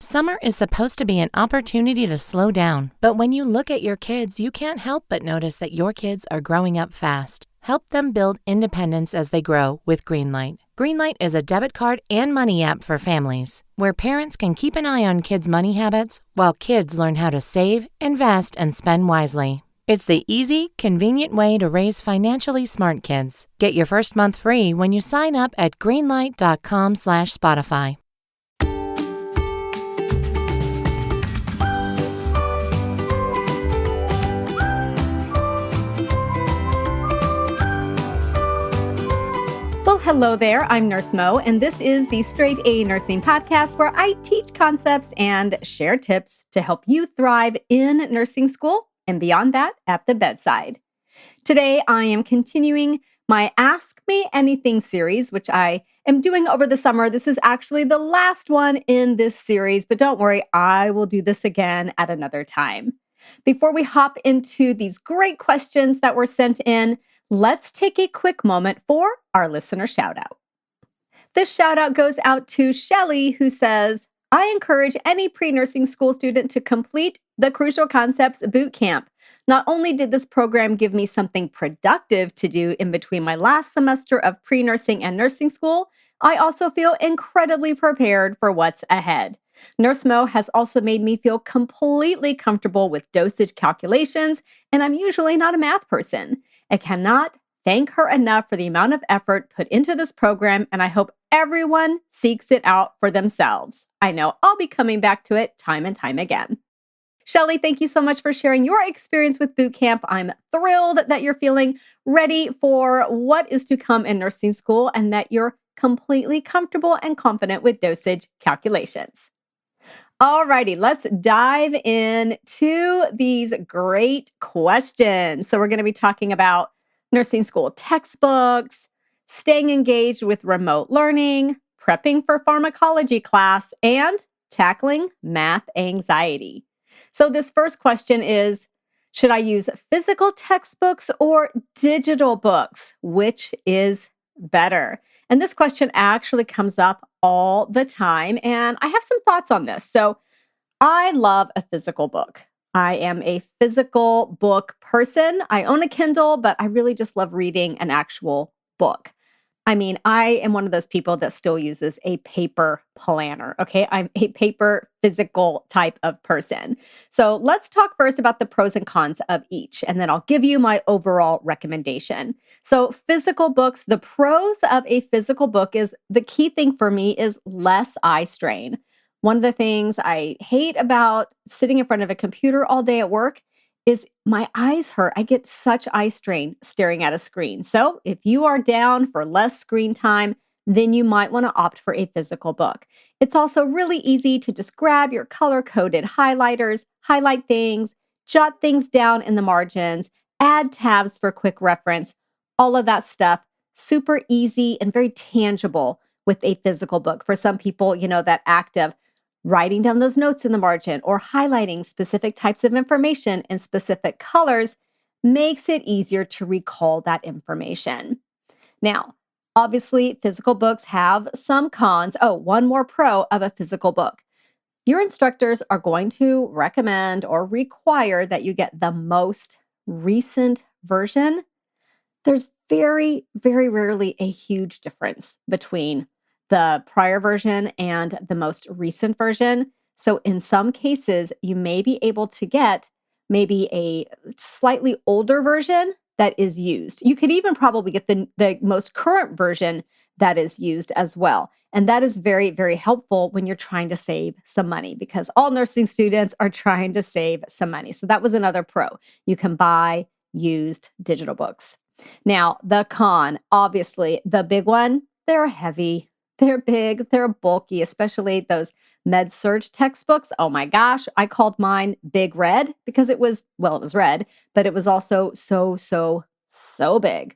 Summer is supposed to be an opportunity to slow down, but when you look at your kids, you can't help but notice that your kids are growing up fast. Help them build independence as they grow with Greenlight. Greenlight is a debit card and money app for families, where parents can keep an eye on kids' money habits while kids learn how to save, invest, and spend wisely. It's the easy, convenient way to raise financially smart kids. Get your first month free when you sign up at greenlight.com/Spotify. Well, hello there. I'm Nurse Mo, and this is the Straight A Nursing Podcast, where I teach concepts and share tips to help you thrive in nursing school and beyond that at the bedside. Today, I am continuing my Ask Me Anything series, which I am doing over the summer. This is actually the last one in this series, but don't worry, I will do this again at another time. Before we hop into these great questions that were sent in, let's take a quick moment for our listener shout out. This shout out goes out to Shelly, who says, I encourage any pre-nursing school student to complete the Crucial Concepts Boot Camp. Not only did this program give me something productive to do in between my last semester of pre-nursing and nursing school, I also feel incredibly prepared for what's ahead. Nurse Mo has also made me feel completely comfortable with dosage calculations, and I'm usually not a math person. I cannot thank her enough for the amount of effort put into this program, and I hope everyone seeks it out for themselves. I know I'll be coming back to it time and time again. Shelly, thank you so much for sharing your experience with boot camp. I'm thrilled that you're feeling ready for what is to come in nursing school and that you're completely comfortable and confident with dosage calculations. Alrighty, let's dive into these great questions. So we're going to be talking about nursing school textbooks, staying engaged with remote learning, prepping for pharmacology class, and tackling math anxiety. So this first question is, should I use physical textbooks or digital books? Which is better? And this question actually comes up all the time, and I have some thoughts on this. So I love a physical book. I am a physical book person. I own a Kindle, but I really just love reading an actual book. I mean, I am one of those people that still uses a paper planner, okay? I'm a paper physical type of person. So let's talk first about the pros and cons of each, and then I'll give you my overall recommendation. So physical books, the pros of a physical book is the key thing for me is less eye strain. One of the things I hate about sitting in front of a computer all day at work is my eyes hurt. I get such eye strain staring at a screen. So if you are down for less screen time, then you might want to opt for a physical book. It's also really easy to just grab your color-coded highlighters, highlight things, jot things down in the margins, add tabs for quick reference, all of that stuff. Super easy and very tangible with a physical book. For some people, that act of writing down those notes in the margin or highlighting specific types of information in specific colors makes it easier to recall that information. Now, obviously, physical books have some cons. Oh, one more pro of a physical book. Your instructors are going to recommend or require that you get the most recent version. There's very, very rarely a huge difference between the prior version and the most recent version. So in some cases, you may be able to get maybe a slightly older version that is used. You could even probably get the most current version that is used as well. And that is very, very helpful when you're trying to save some money because all nursing students are trying to save some money. So that was another pro. You can buy used digital books. Now, the con, obviously, the big one, they're heavy. They're big, they're bulky, especially those med-surg textbooks. Oh my gosh, I called mine Big Red because it was red, but it was also so big.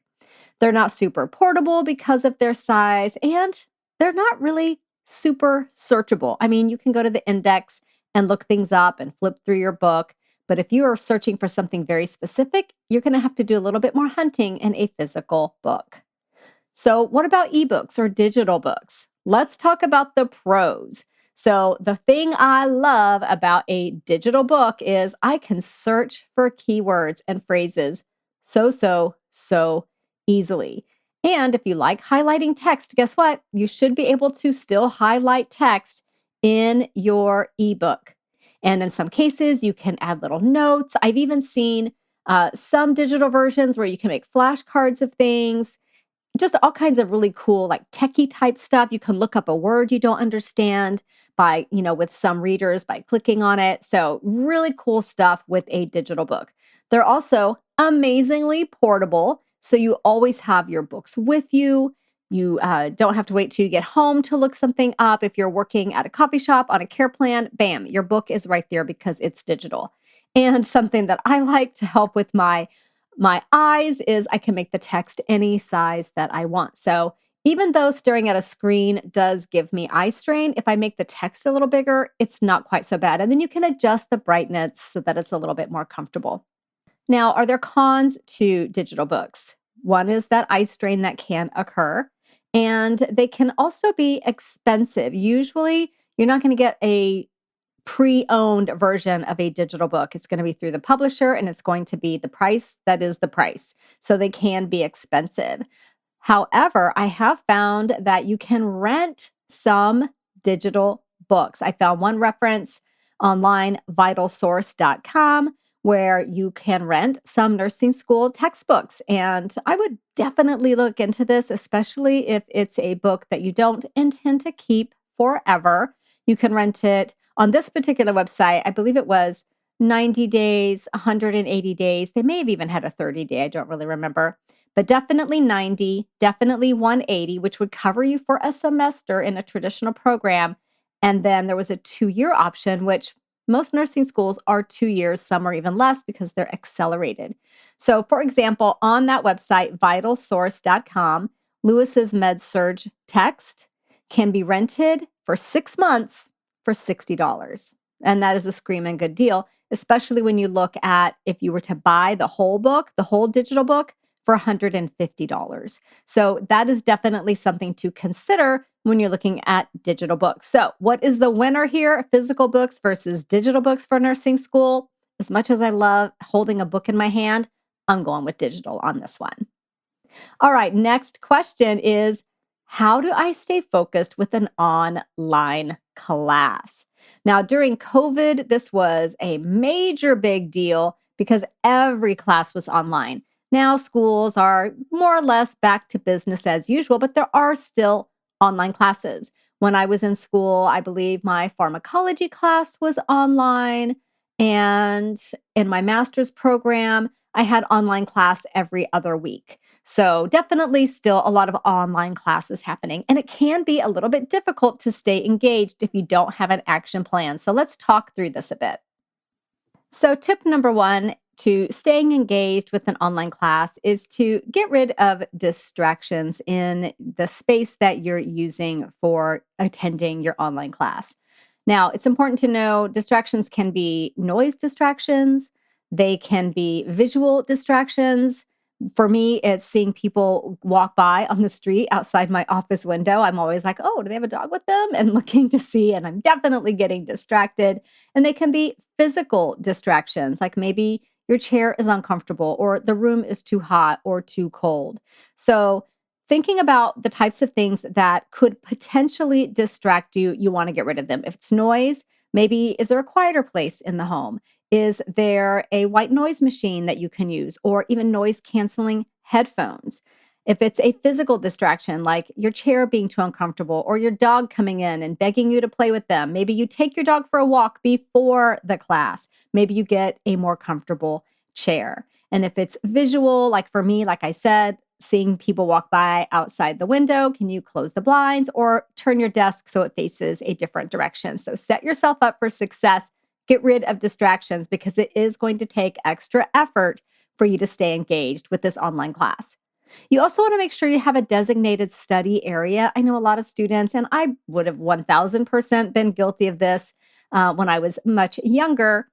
They're not super portable because of their size, and they're not really super searchable. I mean, you can go to the index and look things up and flip through your book, but if you are searching for something very specific, you're going to have to do a little bit more hunting in a physical book. So what about ebooks or digital books? Let's talk about the pros. So the thing I love about a digital book is I can search for keywords and phrases so easily. And if you like highlighting text, guess what? You should be able to still highlight text in your ebook. And in some cases, you can add little notes. I've even seen some digital versions where you can make flashcards of things, just all kinds of really cool, like techie type stuff. You can look up a word you don't understand by, with some readers by clicking on it. So, really cool stuff with a digital book. They're also amazingly portable. So, you always have your books with you. You don't have to wait till you get home to look something up. If you're working at a coffee shop on a care plan, bam, your book is right there because it's digital. And something that I like to help with my eyes is I can make the text any size that I want. So even though staring at a screen does give me eye strain, if I make the text a little bigger, it's not quite so bad. And then you can adjust the brightness so that it's a little bit more comfortable. Now, are there cons to digital books? One is that eye strain that can occur, and they can also be expensive. Usually, you're not going to get a pre-owned version of a digital book. It's going to be through the publisher and it's going to be the price that is the price. So they can be expensive. However, I have found that you can rent some digital books. I found one reference online, vitalsource.com, where you can rent some nursing school textbooks. And I would definitely look into this, especially if it's a book that you don't intend to keep forever. You can rent it on this particular website. I believe it was 90 days, 180 days. They may have even had a 30-day. I don't really remember. But definitely 90, definitely 180, which would cover you for a semester in a traditional program. And then there was a 2-year option, which most nursing schools are 2 years. Some are even less because they're accelerated. So, for example, on that website, vitalsource.com, Lewis's MedSurge text can be rented for 6 months for $60. And that is a screaming good deal, especially when you look at if you were to buy the whole book, the whole digital book, for $150. So that is definitely something to consider when you're looking at digital books. So, what is the winner here? Physical books versus digital books for nursing school. As much as I love holding a book in my hand, I'm going with digital on this one. All right, next question is, how do I stay focused with an online class? Now, during COVID, this was a major big deal because every class was online. Now, schools are more or less back to business as usual, but there are still online classes. When I was in school, I believe my pharmacology class was online. And in my master's program, I had online class every other week. So, definitely still a lot of online classes happening. And it can be a little bit difficult to stay engaged if you don't have an action plan. So, let's talk through this a bit. So, tip number one to staying engaged with an online class is to get rid of distractions in the space that you're using for attending your online class. Now, it's important to know distractions can be noise distractions, they can be visual distractions. For me, it's seeing people walk by on the street outside my office window. I'm always like, oh, do they have a dog with them? And looking to see, and I'm definitely getting distracted. And they can be physical distractions, like maybe your chair is uncomfortable or the room is too hot or too cold. So, thinking about the types of things that could potentially distract you, you want to get rid of them. If it's noise, maybe is there a quieter place in the home? Is there a white noise machine that you can use or even noise canceling headphones? If it's a physical distraction, like your chair being too uncomfortable or your dog coming in and begging you to play with them, maybe you take your dog for a walk before the class. Maybe you get a more comfortable chair. And if it's visual, like for me, like I said, seeing people walk by outside the window, can you close the blinds or turn your desk so it faces a different direction? So set yourself up for success. Get rid of distractions because it is going to take extra effort for you to stay engaged with this online class. You also want to make sure you have a designated study area. I know a lot of students, and I would have 1000% been guilty of this when I was much younger,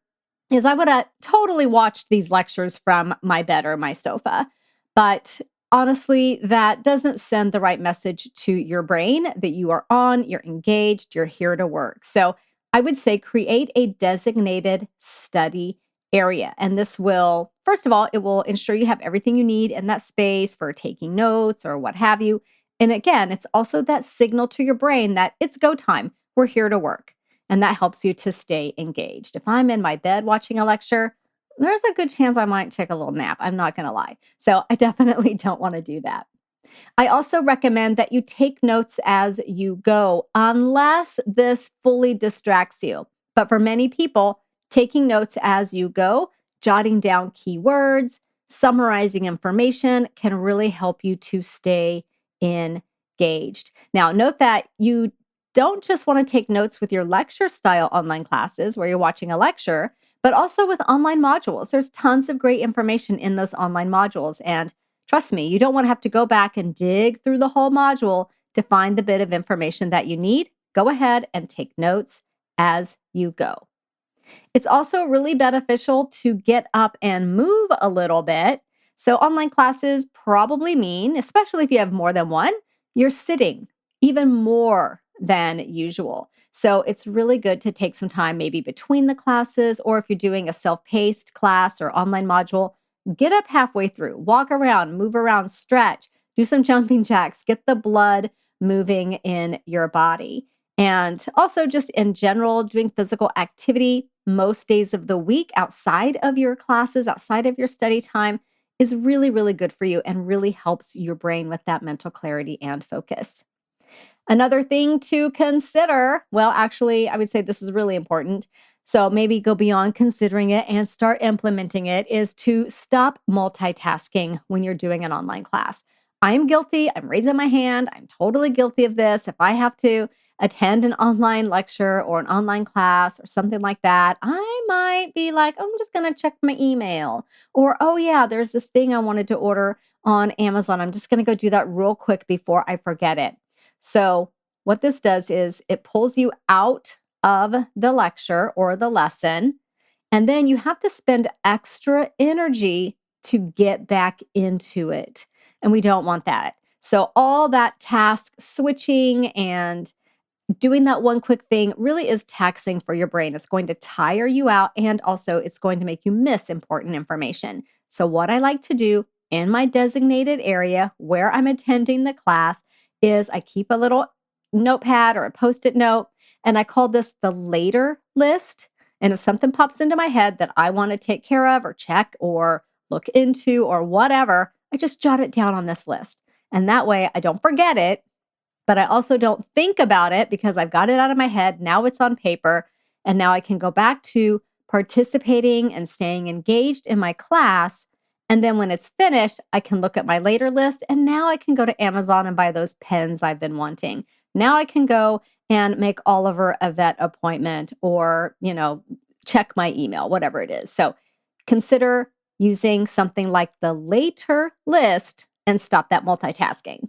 is I would have totally watched these lectures from my bed or my sofa. But honestly, that doesn't send the right message to your brain that you are on, you're engaged, you're here to work. So I would say create a designated study area. And this will, first of all, it will ensure you have everything you need in that space for taking notes or what have you. And again, it's also that signal to your brain that it's go time. We're here to work. And that helps you to stay engaged. If I'm in my bed watching a lecture, there's a good chance I might take a little nap. I'm not going to lie. So I definitely don't want to do that. I also recommend that you take notes as you go, unless this fully distracts you. But for many people, taking notes as you go, jotting down keywords, summarizing information can really help you to stay engaged. Now, note that you don't just want to take notes with your lecture style online classes where you're watching a lecture, but also with online modules. There's tons of great information in those online modules. And trust me, you don't want to have to go back and dig through the whole module to find the bit of information that you need. Go ahead and take notes as you go. It's also really beneficial to get up and move a little bit. So, online classes probably mean, especially if you have more than one, you're sitting even more than usual. So, it's really good to take some time, maybe between the classes, or if you're doing a self paced class or online module, get up halfway through, walk around, move around, stretch, do some jumping jacks, get the blood moving in your body. And also, just in general, doing physical activity most days of the week outside of your classes, outside of your study time, is really, really good for you and really helps your brain with that mental clarity and focus. Another thing to consider, well, actually, I would say this is really important. So maybe go beyond considering it and start implementing it, is to stop multitasking when you're doing an online class. I'm guilty. I'm raising my hand. I'm totally guilty of this. If I have to attend an online lecture or an online class or something like that, I might be like, "Oh, I'm just going to check my email." Or, "Oh, yeah, there's this thing I wanted to order on Amazon. I'm just going to go do that real quick before I forget it." So, what this does is it pulls you out of the lecture or the lesson, and then you have to spend extra energy to get back into it. And we don't want that. So, all that task switching and doing that one quick thing really is taxing for your brain. It's going to tire you out, and also it's going to make you miss important information. So, what I like to do in my designated area where I'm attending the class is I keep a little notepad or a post it note, and I call this the later list. And if something pops into my head that I want to take care of or check or look into or whatever, I just jot it down on this list. And that way I don't forget it, but I also don't think about it because I've got it out of my head. Now it's on paper. And now I can go back to participating and staying engaged in my class. And then when it's finished, I can look at my later list. And now I can go to Amazon and buy those pens I've been wanting. Now I can go and make Oliver a vet appointment or, check my email, whatever it is. So consider using something like the later list and stop that multitasking.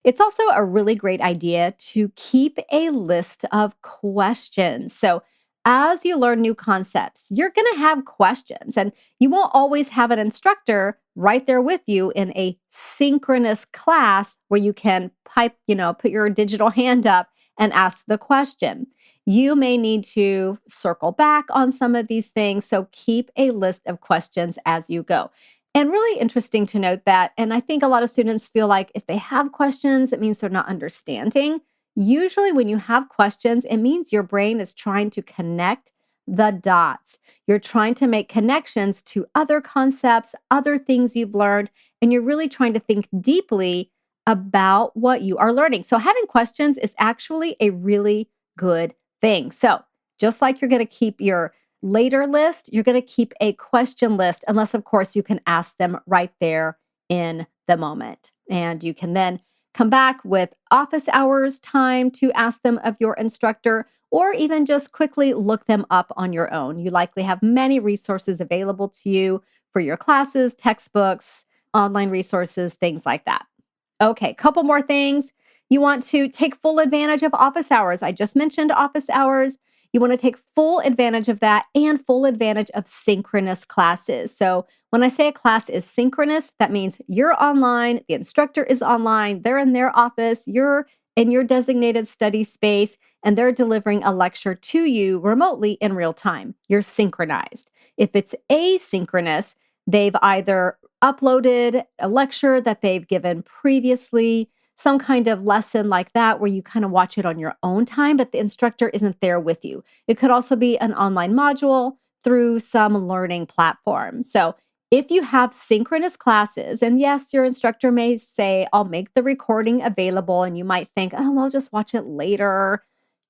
It's also a really great idea to keep a list of questions. So, as you learn new concepts, you're going to have questions, and you won't always have an instructor right there with you in a synchronous class where you can put your digital hand up and ask the question. You may need to circle back on some of these things. So, keep a list of questions as you go. And really interesting to note that, and I think a lot of students feel like if they have questions, it means they're not understanding. Usually, when you have questions, it means your brain is trying to connect the dots. You're trying to make connections to other concepts, other things you've learned, and you're really trying to think deeply about what you are learning. So, having questions is actually a really good thing. So, just like you're going to keep your later list, you're going to keep a question list, unless, of course, you can ask them right there in the moment. And you can then come back with office hours time to ask them of your instructor, or even just quickly look them up on your own. You likely have many resources available to you for your classes, textbooks, online resources, things like that. Okay, couple more things. You want to take full advantage of office hours. I just mentioned office hours. You want to take full advantage of that and full advantage of synchronous classes. So when I say a class is synchronous, that means you're online, the instructor is online, they're in their office, you're in your designated study space, and they're delivering a lecture to you remotely in real time. You're synchronized. If it's asynchronous, they've either uploaded a lecture that they've given previously, some kind of lesson like that where you kind of watch it on your own time, but the instructor isn't there with you. It could also be an online module through some learning platform. So if you have synchronous classes, and yes, your instructor may say, I'll make the recording available, and you might think, oh, I'll just watch it later.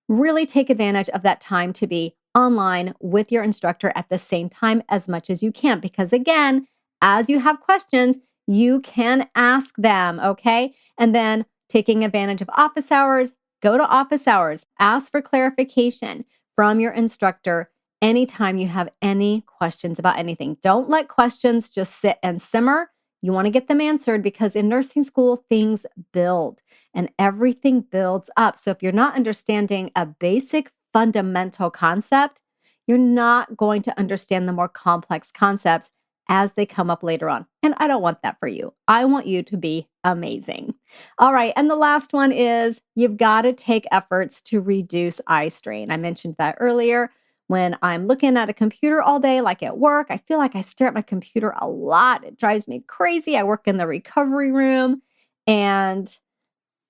Really take advantage of that time to be online with your instructor at the same time as much as you can. Because again, as you have questions, you can ask them, okay? And then taking advantage of office hours, go to office hours, ask for clarification from your instructor anytime you have any questions about anything. Don't let questions just sit and simmer. You want to get them answered because in nursing school, things build and everything builds up. So if you're not understanding a basic fundamental concept, you're not going to understand the more complex concepts as they come up later on. And I don't want that for you. I want you to be amazing. All right. And the last one is you've got to take efforts to reduce eye strain. I mentioned that earlier. When I'm looking at a computer all day, like at work, I feel like I stare at my computer a lot. It drives me crazy. I work in the recovery room and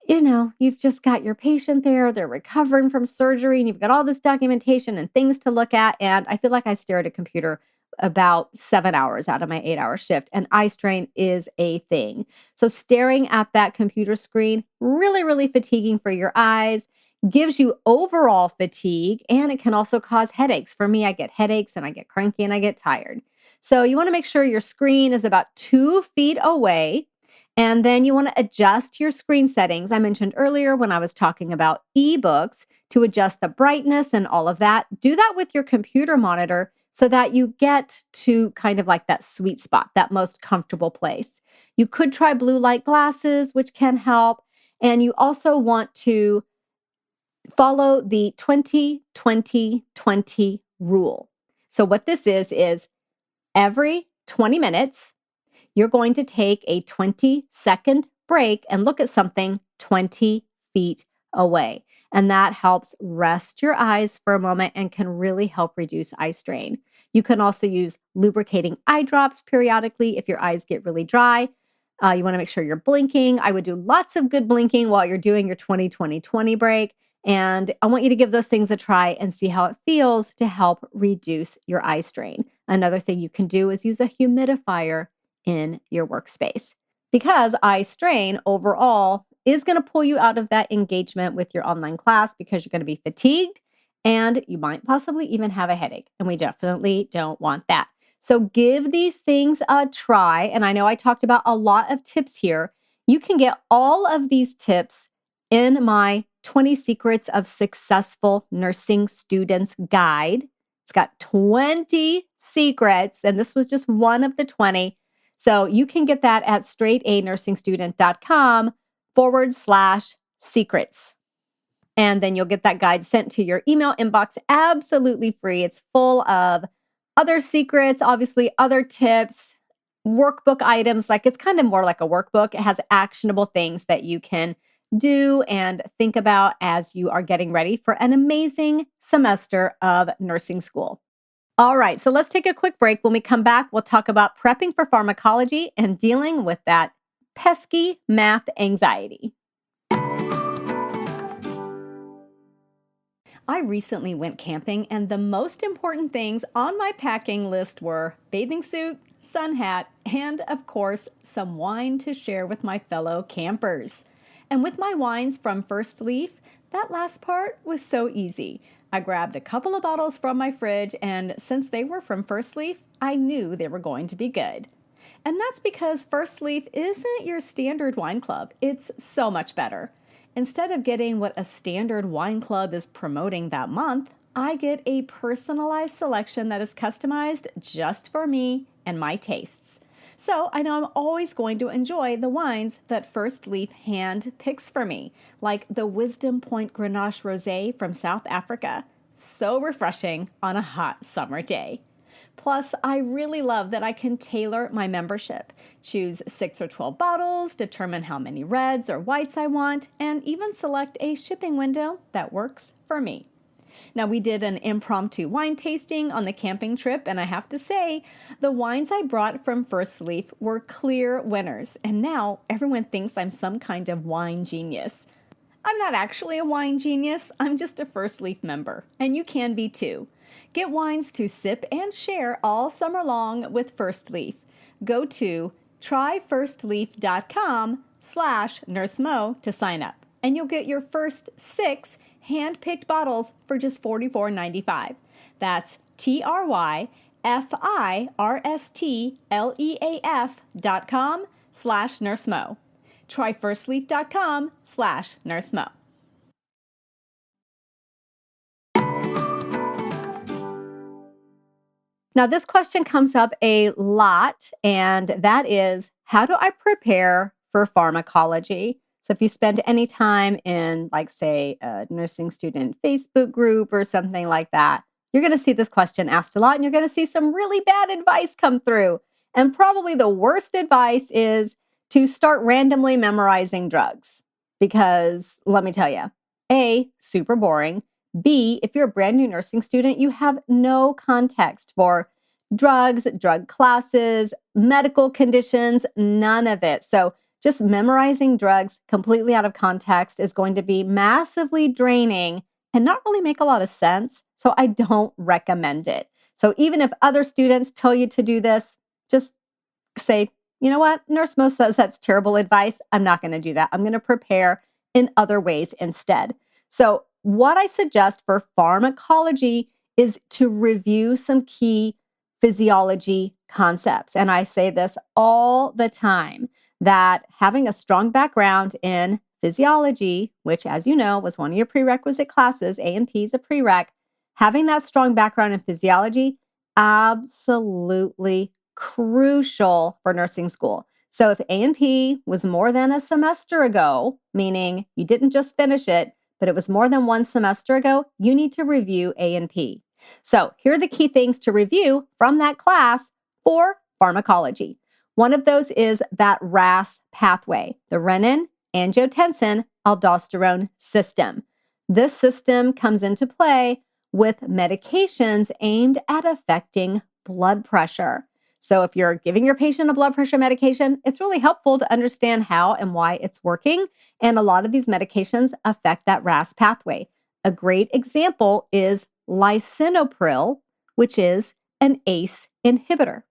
you've just got your patient there, they're recovering from surgery, and you've got all this documentation and things to look at. And I feel like I stare at a computer about 7 hours out of my 8-hour shift, and eye strain is a thing. So staring at that computer screen, really, really fatiguing for your eyes, gives you overall fatigue, and it can also cause headaches. For me, I get headaches and I get cranky and I get tired. So you want to make sure your screen is about 2 feet away. And then you want to adjust your screen settings. I mentioned earlier when I was talking about ebooks to adjust the brightness and all of that. Do that with your computer monitor so that you get to kind of like that sweet spot, that most comfortable place. You could try blue light glasses, which can help. And you also want to follow the 20-20-20 rule. So what this is every 20 minutes, you're going to take a 20-second break and look at something 20 feet away. And that helps rest your eyes for a moment and can really help reduce eye strain. You can also use lubricating eye drops periodically if your eyes get really dry. You want to make sure you're blinking. I would do lots of good blinking while you're doing your 20-20-20 break. And I want you to give those things a try and see how it feels to help reduce your eye strain. Another thing you can do is use a humidifier in your workspace because eye strain overall is going to pull you out of that engagement with your online class because you're going to be fatigued and you might possibly even have a headache. And we definitely don't want that. So give these things a try. And I know I talked about a lot of tips here. You can get all of these tips in my 20 Secrets of Successful Nursing Students guide. It's got 20 secrets, and this was just one of the 20. So you can get that at straightanursingstudent.com/secrets. And then you'll get that guide sent to your email inbox absolutely free. It's full of other secrets, obviously other tips, workbook items. Like it's kind of more like a workbook. It has actionable things that you can do and think about as you are getting ready for an amazing semester of nursing school. All right, so let's take a quick break. When we come back, we'll talk about prepping for pharmacology and dealing with that pesky math anxiety. I recently went camping, and the most important things on my packing list were bathing suit, sun hat, and of course, some wine to share with my fellow campers. And with my wines from First Leaf, that last part was so easy. I grabbed a couple of bottles from my fridge, and since they were from First Leaf, I knew they were going to be good. And that's because First Leaf isn't your standard wine club. It's so much better. Instead of getting what a standard wine club is promoting that month, I get a personalized selection that is customized just for me and my tastes. So I know I'm always going to enjoy the wines that First Leaf hand picks for me, like the Wisdom Point Grenache Rosé from South Africa. So refreshing on a hot summer day. Plus, I really love that I can tailor my membership, choose 6 or 12 bottles, determine how many reds or whites I want, and even select a shipping window that works for me. Now, we did an impromptu wine tasting on the camping trip, and I have to say, the wines I brought from First Leaf were clear winners, and now everyone thinks I'm some kind of wine genius. I'm not actually a wine genius, I'm just a First Leaf member, and you can be too. Get wines to sip and share all summer long with First Leaf. Go to tryfirstleaf.com/nursemo to sign up, and you'll get your first 6 hand-picked bottles for just $44.95. That's tryfirstleaf.com/nursemo. tryfirstleaf.com/nursemo. Now, this question comes up a lot, and that is, how do I prepare for pharmacology? So if you spend any time in, like, say, a nursing student Facebook group or something like that, you're going to see this question asked a lot, and you're going to see some really bad advice come through. And probably the worst advice is to start randomly memorizing drugs. Because let me tell you, A, super boring. B, if you're a brand new nursing student, you have no context for drugs, drug classes, medical conditions, none of it. So just memorizing drugs completely out of context is going to be massively draining and not really make a lot of sense. So I don't recommend it. So even if other students tell you to do this, just say, you know what? Nurse Mo says that's terrible advice. I'm not going to do that. I'm going to prepare in other ways instead. So what I suggest for pharmacology is to review some key physiology concepts. And I say this all the time, that having a strong background in physiology, which, as you know, was one of your prerequisite classes, A&P is a prereq, having that strong background in physiology, absolutely crucial for nursing school. So if A&P was more than a semester ago, meaning you didn't just finish it, but it was more than one semester ago, you need to review A&P. So here are the key things to review from that class for pharmacology. One of those is that RAS pathway, the renin-angiotensin-aldosterone system. This system comes into play with medications aimed at affecting blood pressure. So if you're giving your patient a blood pressure medication, it's really helpful to understand how and why it's working. And a lot of these medications affect that RAS pathway. A great example is lisinopril, which is an ACE inhibitor.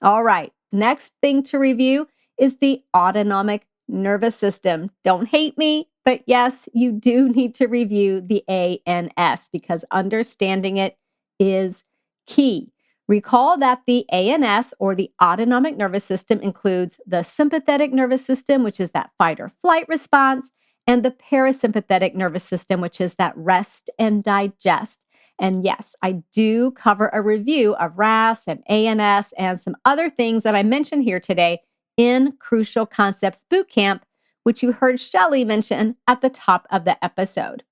All right, next thing to review is the autonomic nervous system. Don't hate me, but yes, you do need to review the ANS because understanding it is key. Recall that the ANS, or the autonomic nervous system, includes the sympathetic nervous system, which is that fight or flight response, and the parasympathetic nervous system, which is that rest and digest. And yes, I do cover a review of RAS and ANS and some other things that I mentioned here today in Crucial Concepts Bootcamp, which you heard Shelley mention at the top of the episode.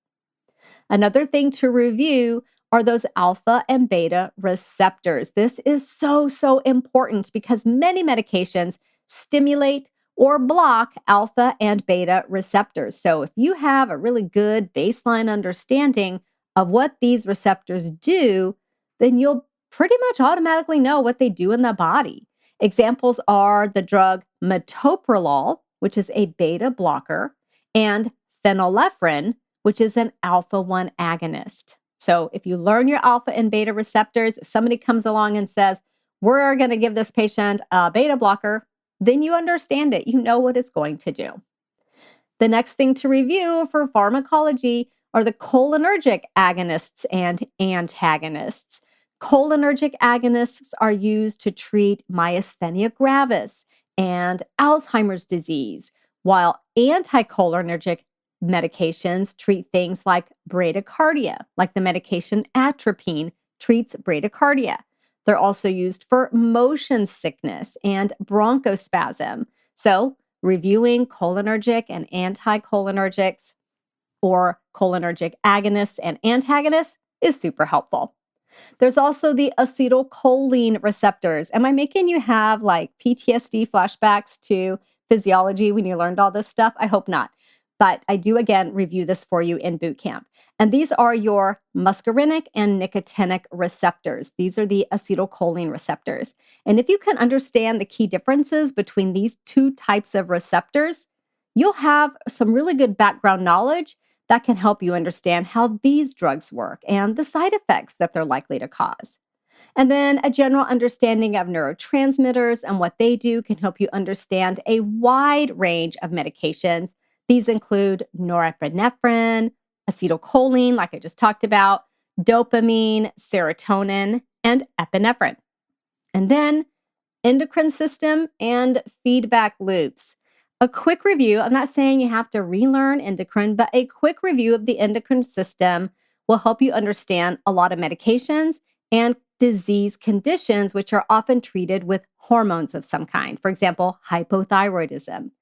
Another thing to review are those alpha and beta receptors. This is so important because many medications stimulate or block alpha and beta receptors. So if you have a really good baseline understanding of what these receptors do, then you'll pretty much automatically know what they do in the body. Examples are the drug metoprolol, which is a beta blocker, and phenylephrine, which is an alpha-1 agonist. So if you learn your alpha and beta receptors, if somebody comes along and says, we're going to give this patient a beta blocker, then you understand it. You know what it's going to do. The next thing to review for pharmacology are the cholinergic agonists and antagonists. Cholinergic agonists are used to treat myasthenia gravis and Alzheimer's disease, while anticholinergic medications treat things like bradycardia, like the medication atropine treats bradycardia. They're also used for motion sickness and bronchospasm. So reviewing cholinergic and anticholinergics or cholinergic agonists and antagonists is super helpful. There's also the acetylcholine receptors. Am I making you have like PTSD flashbacks to physiology when you learned all this stuff? I hope not. But I do, again, review this for you in boot camp. And these are your muscarinic and nicotinic receptors. These are the acetylcholine receptors. And if you can understand the key differences between these two types of receptors, you'll have some really good background knowledge that can help you understand how these drugs work and the side effects that they're likely to cause. And then a general understanding of neurotransmitters and what they do can help you understand a wide range of medications. These include norepinephrine, acetylcholine, like I just talked about, dopamine, serotonin, and epinephrine. And then endocrine system and feedback loops. A quick review, I'm not saying you have to relearn endocrine, but a quick review of the endocrine system will help you understand a lot of medications and disease conditions, which are often treated with hormones of some kind. For example, hypothyroidism.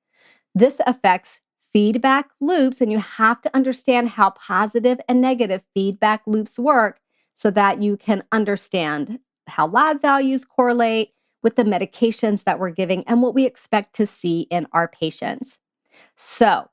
This affects feedback loops, and you have to understand how positive and negative feedback loops work so that you can understand how lab values correlate with the medications that we're giving and what we expect to see in our patients. So,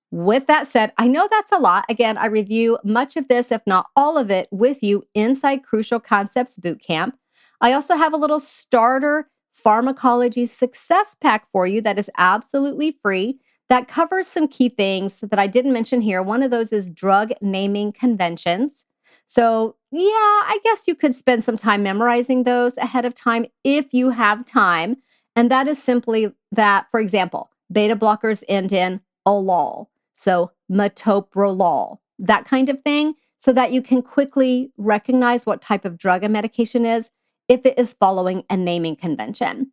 with that said, I know that's a lot. Again, I review much of this, if not all of it, with you inside Crucial Concepts Bootcamp. I also have a little starter pharmacology success pack for you that is absolutely free that covers some key things that I didn't mention here. One of those is drug naming conventions. So, yeah, I guess you could spend some time memorizing those ahead of time if you have time. And that is simply that, for example, beta blockers end in olol. So, metoprolol, that kind of thing, so that you can quickly recognize what type of drug a medication is if it is following a naming convention.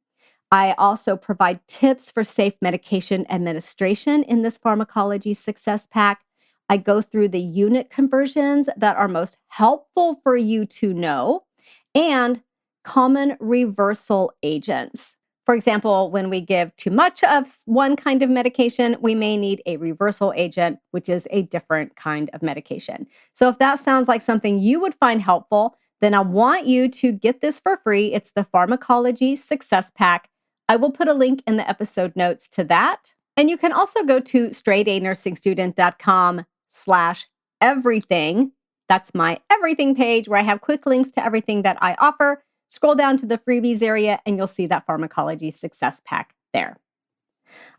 I also provide tips for safe medication administration in this pharmacology success pack. I go through the unit conversions that are most helpful for you to know and common reversal agents. For example, when we give too much of one kind of medication, we may need a reversal agent, which is a different kind of medication. So if that sounds like something you would find helpful, then I want you to get this for free. It's the Pharmacology Success Pack. I will put a link in the episode notes to that. And you can also go to straightanursingstudent.com/everything. That's my everything page where I have quick links to everything that I offer. Scroll down to the freebies area and you'll see that Pharmacology Success Pack there.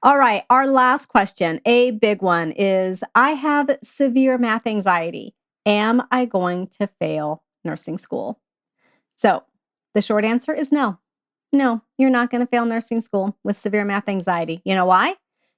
All right, our last question, a big one, is I have severe math anxiety. Am I going to fail nursing school? So the short answer is no. No, you're not going to fail nursing school with severe math anxiety. You know why?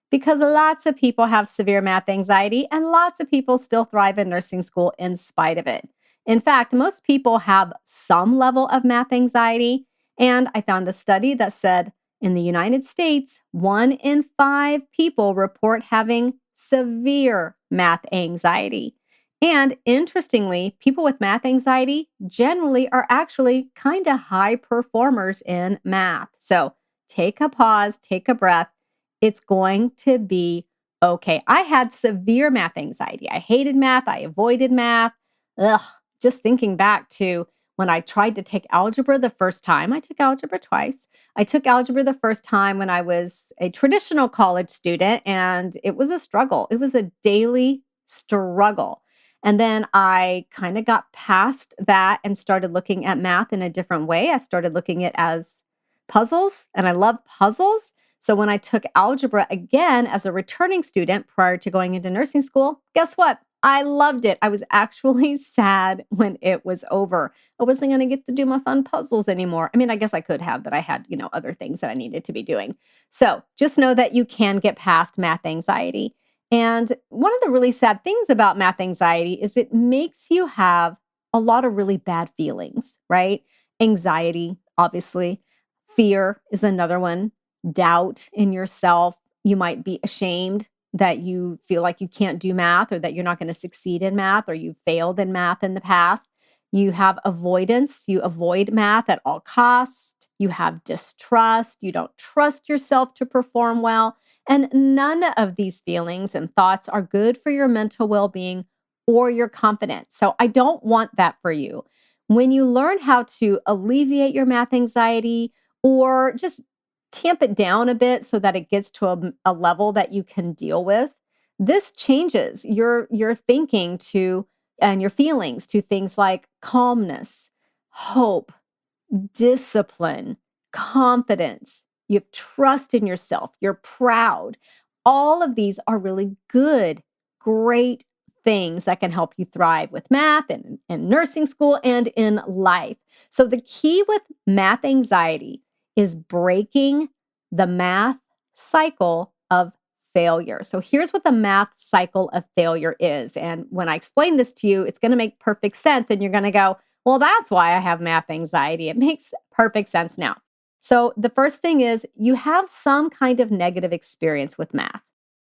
Because lots of people have severe math anxiety and lots of people still thrive in nursing school in spite of it. In fact, most people have some level of math anxiety. And I found a study that said in the United States, 1 in 5 people report having severe math anxiety. And interestingly, people with math anxiety generally are actually kind of high performers in math. So take a pause, take a breath. It's going to be okay. I had severe math anxiety. I hated math. I avoided math. Ugh, just thinking back to when I tried to take algebra the first time. I took algebra twice. I took algebra the first time when I was a traditional college student, and it was a struggle. It was a daily struggle. And then I kind of got past that and started looking at math in a different way. I started looking at it as puzzles, and I love puzzles. So when I took algebra again as a returning student prior to going into nursing school, guess what? I loved it. I was actually sad when it was over. I wasn't going to get to do my fun puzzles anymore. I mean, I guess I could have, but I had, other things that I needed to be doing. So just know that you can get past math anxiety. And one of the really sad things about math anxiety is it makes you have a lot of really bad feelings, right? Anxiety, obviously. Fear is another one. Doubt in yourself. You might be ashamed that you feel like you can't do math or that you're not going to succeed in math or you failed in math in the past. You have avoidance. You avoid math at all costs. You have distrust. You don't trust yourself to perform well. And none of these feelings and thoughts are good for your mental well-being or your confidence. So I don't want that for you. When you learn how to alleviate your math anxiety or just tamp it down a bit so that it gets to a level that you can deal with, this changes your thinking to and your feelings to things like calmness, hope, discipline, confidence. You have trust in yourself. You're proud. All of these are really good, great things that can help you thrive with math and nursing school and in life. So, the key with math anxiety is breaking the math cycle of failure. So, here's what the math cycle of failure is. And when I explain this to you, it's going to make perfect sense. And you're going to go, well, that's why I have math anxiety. It makes perfect sense now. So, the first thing is you have some kind of negative experience with math.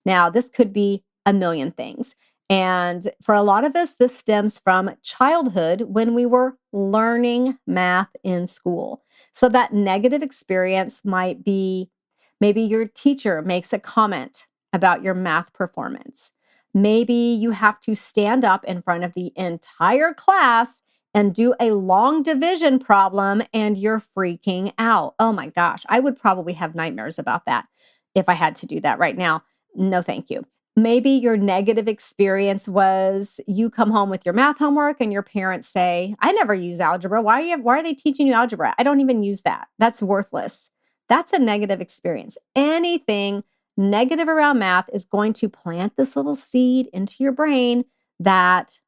Now, this could be a million things. And for a lot of us, this stems from childhood when we were learning math in school. So, that negative experience might be maybe your teacher makes a comment about your math performance. Maybe you have to stand up in front of the entire class and do a long division problem and you're freaking out. Oh my gosh, I would probably have nightmares about that if I had to do that right now. No, thank you. Maybe your negative experience was you come home with your math homework and your parents say, I never use algebra. Why are they teaching you algebra? I don't even use that. That's worthless. That's a negative experience. Anything negative around math is going to plant this little seed into your brain that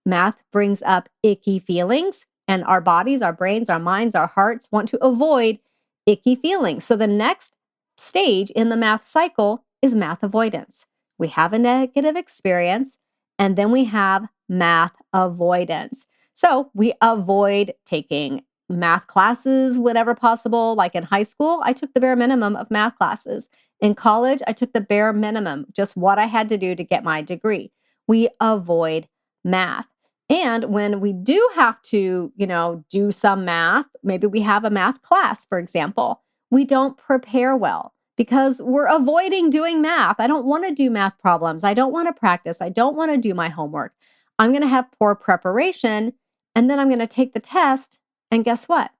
math brings up icky feelings, and our bodies, our brains, our minds, our hearts want to avoid icky feelings. So the next stage in the math cycle is math avoidance. We have a negative experience, and then we have math avoidance. So we avoid taking math classes whenever possible. Like in high school, I took the bare minimum of math classes. In college, I took the bare minimum, just what I had to do to get my degree. We avoid math. And when we do have to, do some math, maybe we have a math class, for example, we don't prepare well because we're avoiding doing math. I don't want to do math problems. I don't want to practice. I don't want to do my homework. I'm going to have poor preparation, and then I'm going to take the test. And guess what?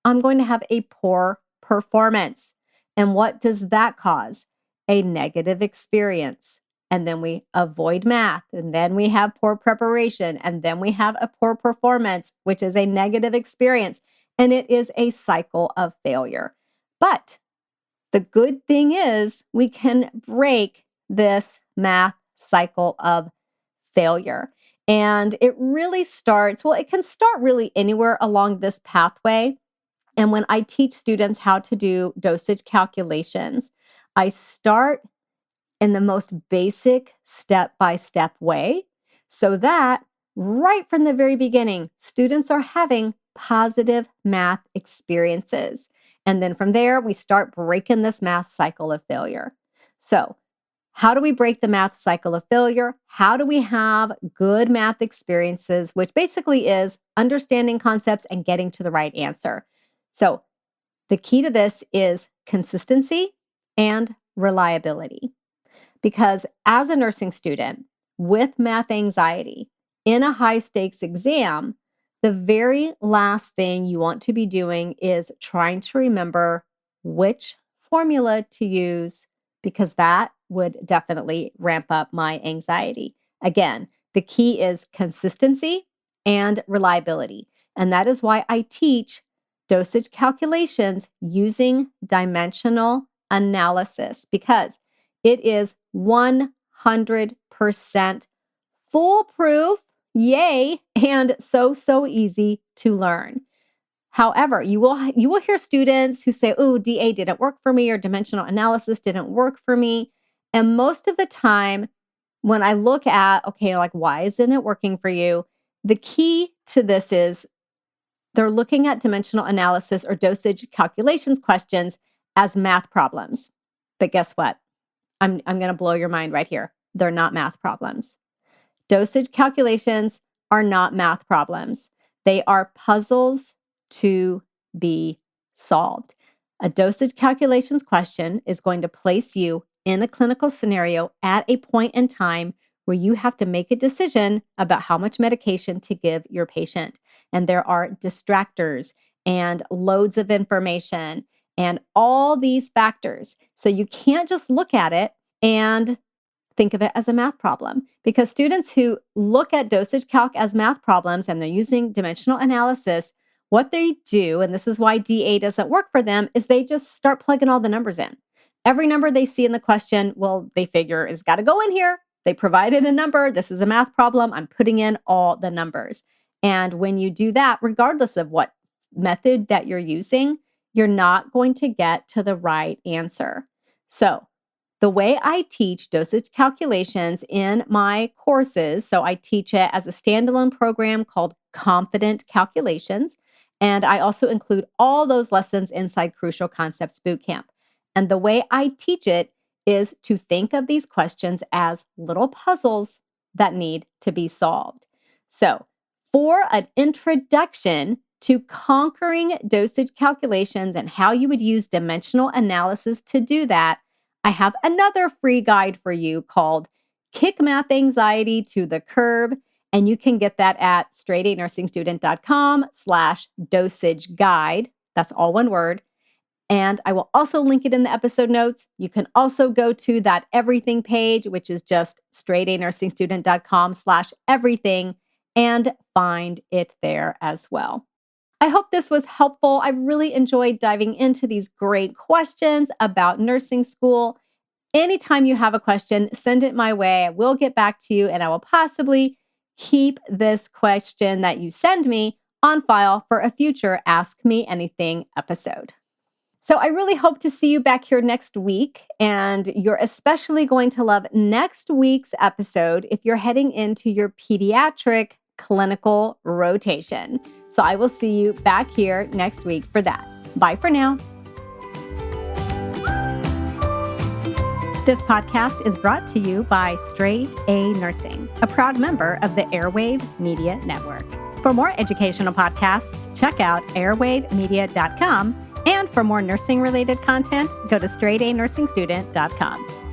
I'm going to have a poor performance. And what does that cause? A negative experience. And then we avoid math, and then we have poor preparation, and then we have a poor performance, which is a negative experience. And it is a cycle of failure. But the good thing is we can break this math cycle of failure. And it really starts, well, it can start really anywhere along this pathway. And when I teach students how to do dosage calculations, I start in the most basic step-by-step way so that right from the very beginning, students are having positive math experiences. And then from there, we start breaking this math cycle of failure. So, how do we break the math cycle of failure? How do we have good math experiences, which basically is understanding concepts and getting to the right answer? So, the key to this is consistency and reliability. Because as a nursing student with math anxiety in a high stakes exam, the very last thing you want to be doing is trying to remember which formula to use, because that would definitely ramp up my anxiety. Again, the key is consistency and reliability. And that is why I teach dosage calculations using dimensional analysis, because it is 100% foolproof, yay, and so easy to learn. However, you will hear students who say, "Oh, DA didn't work for me," or "dimensional analysis didn't work for me." And most of the time, when I look at, okay, like, why isn't it working for you? The key to this is they're looking at dimensional analysis or dosage calculations questions as math problems. But guess what? I'm going to blow your mind right here. They're not math problems. Dosage calculations are not math problems. They are puzzles to be solved. A dosage calculations question is going to place you in a clinical scenario at a point in time where you have to make a decision about how much medication to give your patient. And there are distractors and loads of information and all these factors. So you can't just look at it and think of it as a math problem, because students who look at dosage calc as math problems and they're using dimensional analysis, what they do, and this is why DA doesn't work for them, is they just start plugging all the numbers in. Every number they see in the question, well, they figure it's got to go in here. They provided a number. This is a math problem. I'm putting in all the numbers. And when you do that, regardless of what method that you're using, you're not going to get to the right answer. So the way I teach dosage calculations in my courses, so I teach it as a standalone program called Confident Calculations, and I also include all those lessons inside Crucial Concepts Bootcamp. And the way I teach it is to think of these questions as little puzzles that need to be solved. So for an introduction to conquering dosage calculations and how you would use dimensional analysis to do that, I have another free guide for you called Kick Math Anxiety to the Curb. And you can get that at straightanursingstudent.com/dosage guide. That's all one word. And I will also link it in the episode notes. You can also go to that everything page, which is just straightanursingstudent.com/everything, and find it there as well. I hope this was helpful. I really enjoyed diving into these great questions about nursing school. Anytime you have a question, send it my way. I will get back to you, and I will possibly keep this question that you send me on file for a future Ask Me Anything episode. So I really hope to see you back here next week, and you're especially going to love next week's episode if you're heading into your pediatric clinical rotation. So I will see you back here next week for that. Bye for now. This podcast is brought to you by Straight A Nursing, a proud member of the Airwave Media Network. For more educational podcasts, check out airwavemedia.com. And for more nursing-related content, go to straightanursingstudent.com.